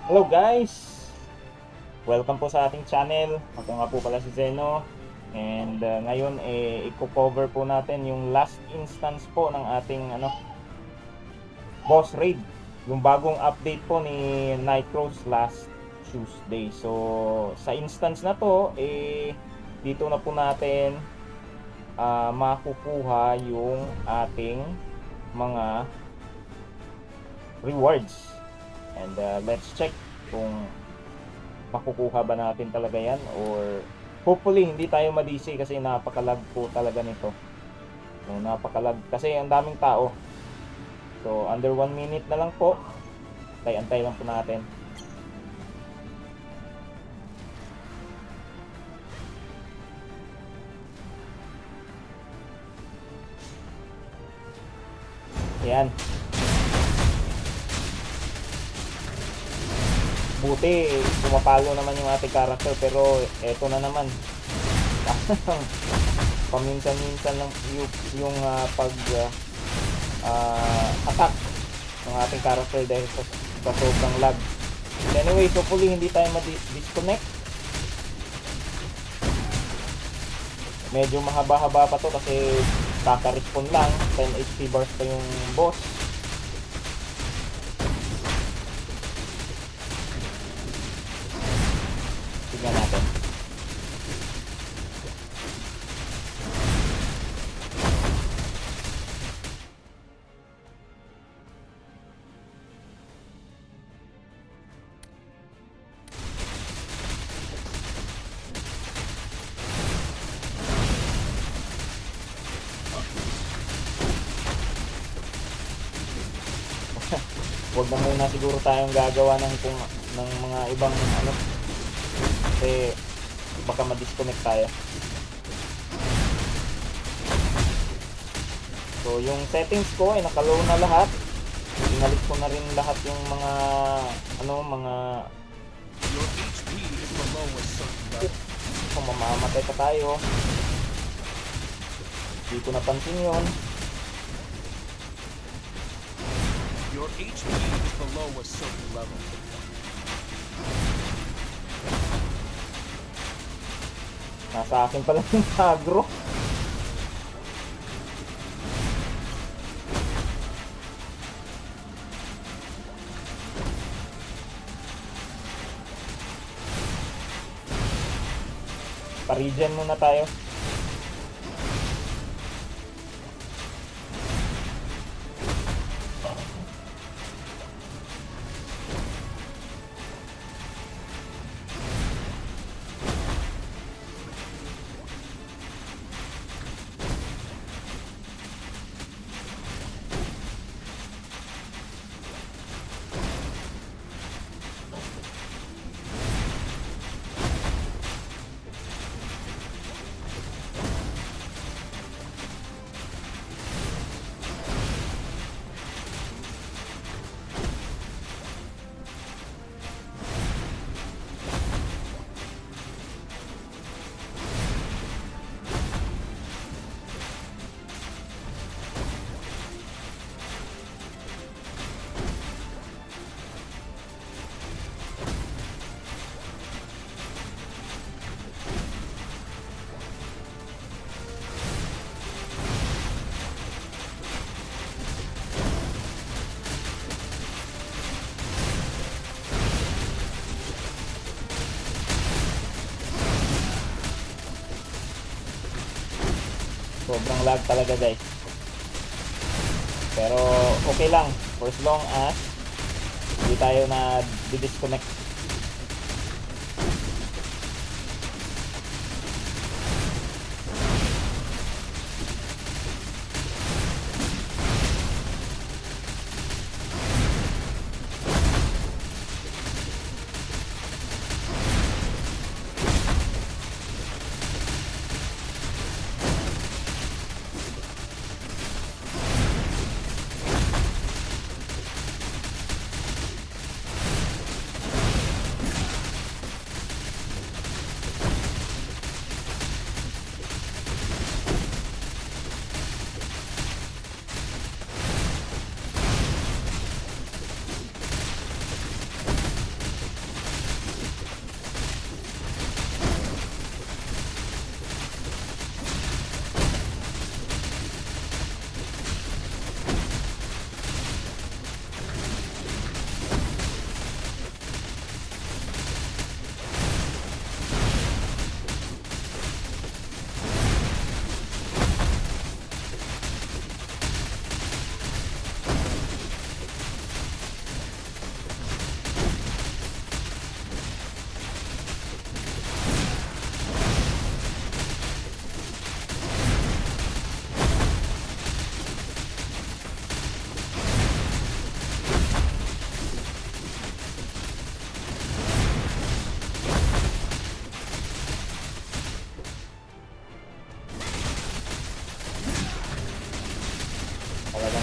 Hello guys! Welcome po sa ating channel. Ako nga po pala si Zeno. And ngayon i-cover po natin yung last instance po ng ating boss raid. Yung bagong update po ni Nitros last Tuesday. So sa instance na to, dito na po natin makukuha yung ating mga rewards. And let's check kung makukuha ba natin talaga yan, or hopefully hindi tayo madisi kasi napakalag po talaga nito. So, napakalag kasi ang daming tao. So under 1 minute na lang po. Antay lang po natin. Ayan. Buti pumapalo naman yung ating character, pero eto na naman. Paminsan-minsan lang yung pag attack ng ating character dahil sa sobrang lag. Anyway, hopefully hindi tayo ma-disconnect. Medyo mahaba-haba pa to kasi kaka-respawn lang. 10 HP bars pa yung boss. Tignan natin. Huwag na muna siguro tayong gagawa ng mga ibang kasi baka ma-disconnect tayo. So yung settings ko ay naka-low na lahat. Inalis ko na rin lahat yung mga kung mamamatay pa tayo. Hindi ko napansin yun. Your HP is below a certain level. Nasa akin pala yung agro. Pa-regen muna tayo. Sobrang lag talaga guys. Pero okay lang for as long as hindi tayo na disconnect.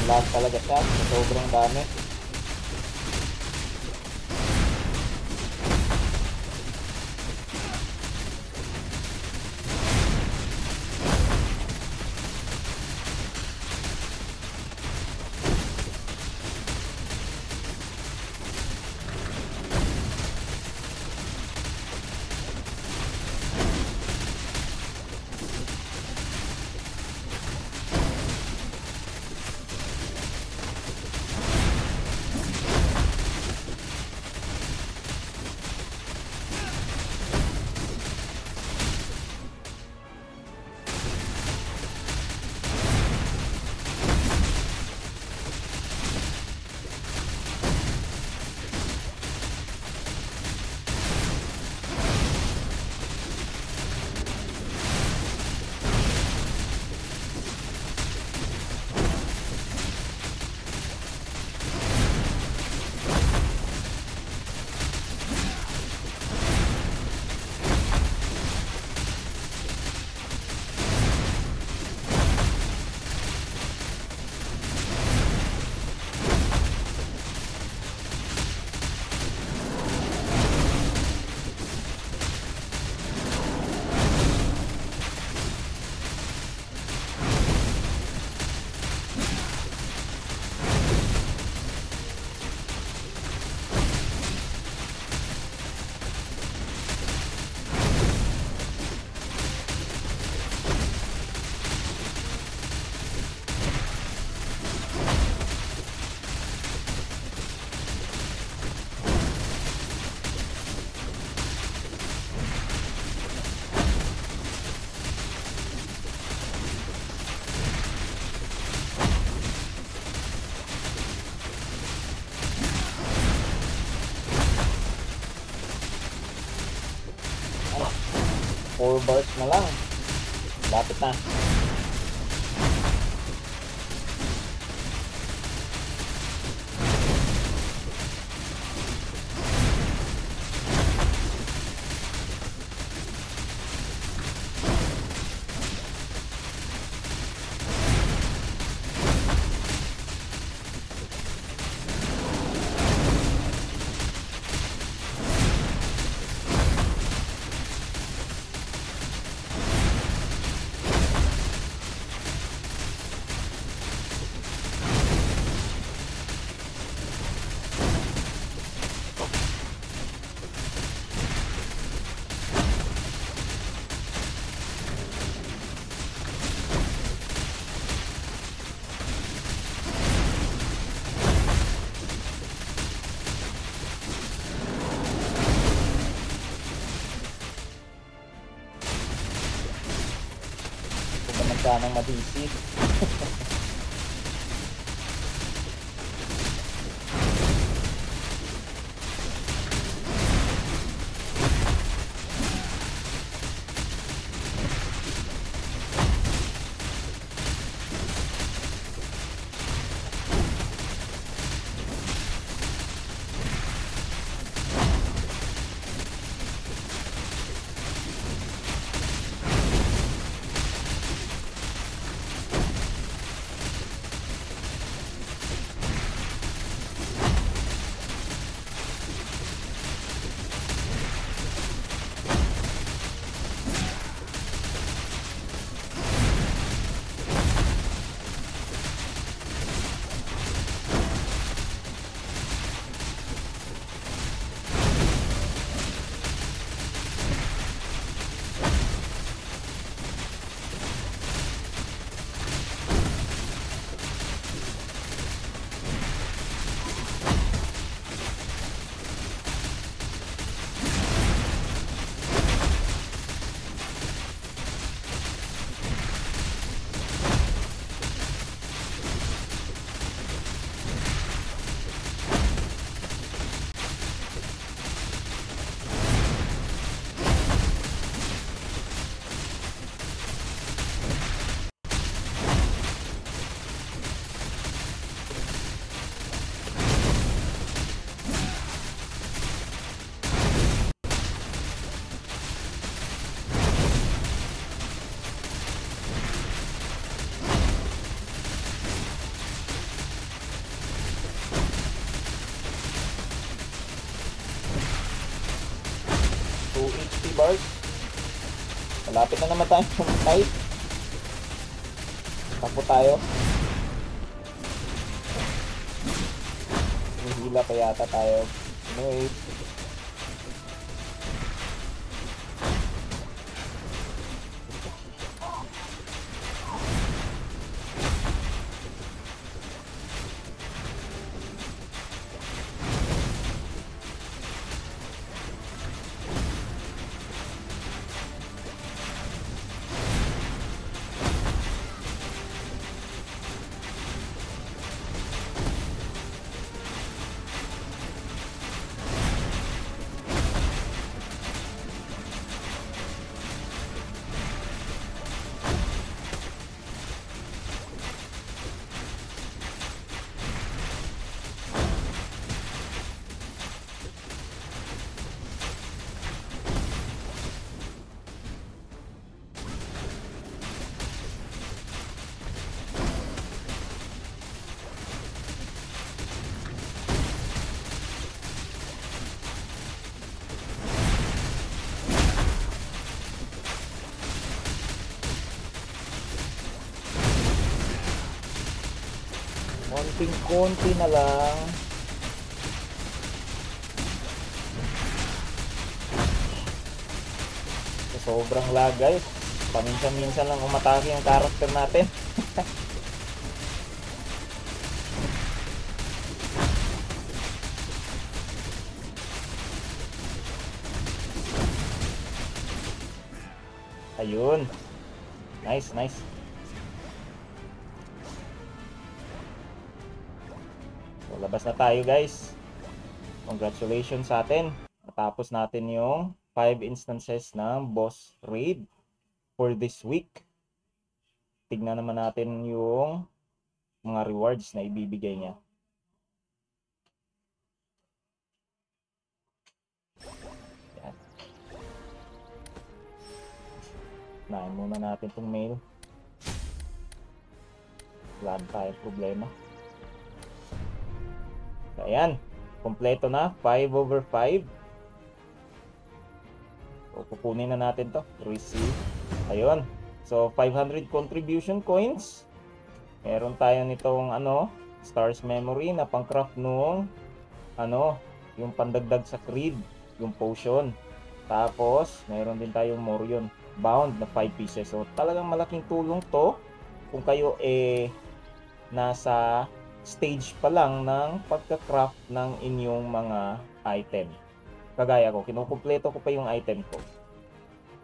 lag talaga siya. Sobrang dami. Ano? 4 bars na lang. Lapit na. Kung naman sanang madisi. bars. Malapit na naman tayo fight. Tapo tayo. Hihila pa yata tayo. Anyway. Konting-konti na lang. Sobrang lag guys. Paminsan-minsan lang umatake yung character natin. Ayun. Nice, nice. So, labas na tayo guys. Congratulations sa atin. Natapos natin yung 5 instances ng boss raid for this week. Tignan naman natin yung mga rewards na ibibigay niya. Yan. Nahin muna natin itong mail. Wala tayong problema. Ayan, kompleto na, 5/5. So, kukunin na natin to, receive. Ayun, so 500 contribution coins. Meron tayo nitong stars memory na pang-craft nung yung pandagdag sa creed, yung potion. Tapos, meron din tayong Morion bound na 5 pieces. So, talagang malaking tulong to kung kayo nasa stage pa lang ng pagka-craft ng inyong mga item. Kagaya ko, kinukumpleto ko pa yung item ko.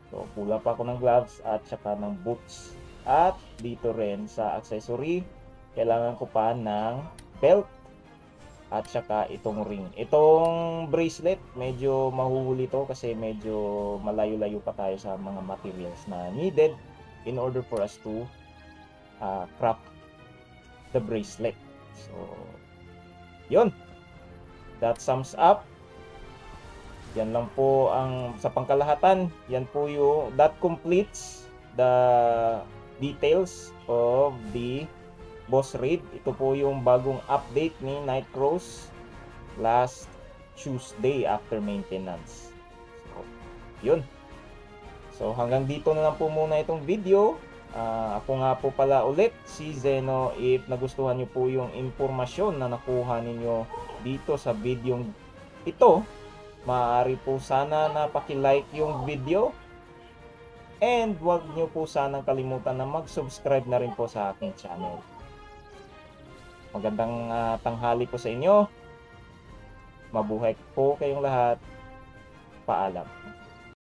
So, pula pa ako ng gloves at saka ng boots. At dito rin sa accessory, kailangan ko pa ng belt at saka itong ring. Itong bracelet, medyo mahuhuli to kasi medyo malayo-layo pa tayo sa mga materials na needed in order for us to craft the bracelet. So, yun. That sums up. Yan lang po ang sa pangkalahatan. Yan po yung that completes the details of the boss raid. Ito po yung bagong update ni Nightcross last Tuesday after maintenance. So, yun. So, hanggang dito na lang po muna itong video. Ako nga po pala ulit si Zeno. If nagustuhan nyo po yung impormasyon na nakuha ninyo dito sa video ito, maaari po sana na paki-like yung video and wag nyo po sanang kalimutan na mag-subscribe na rin po sa aking channel. Magandang tanghali po sa inyo. Mabuhay po kayong lahat. Paalam.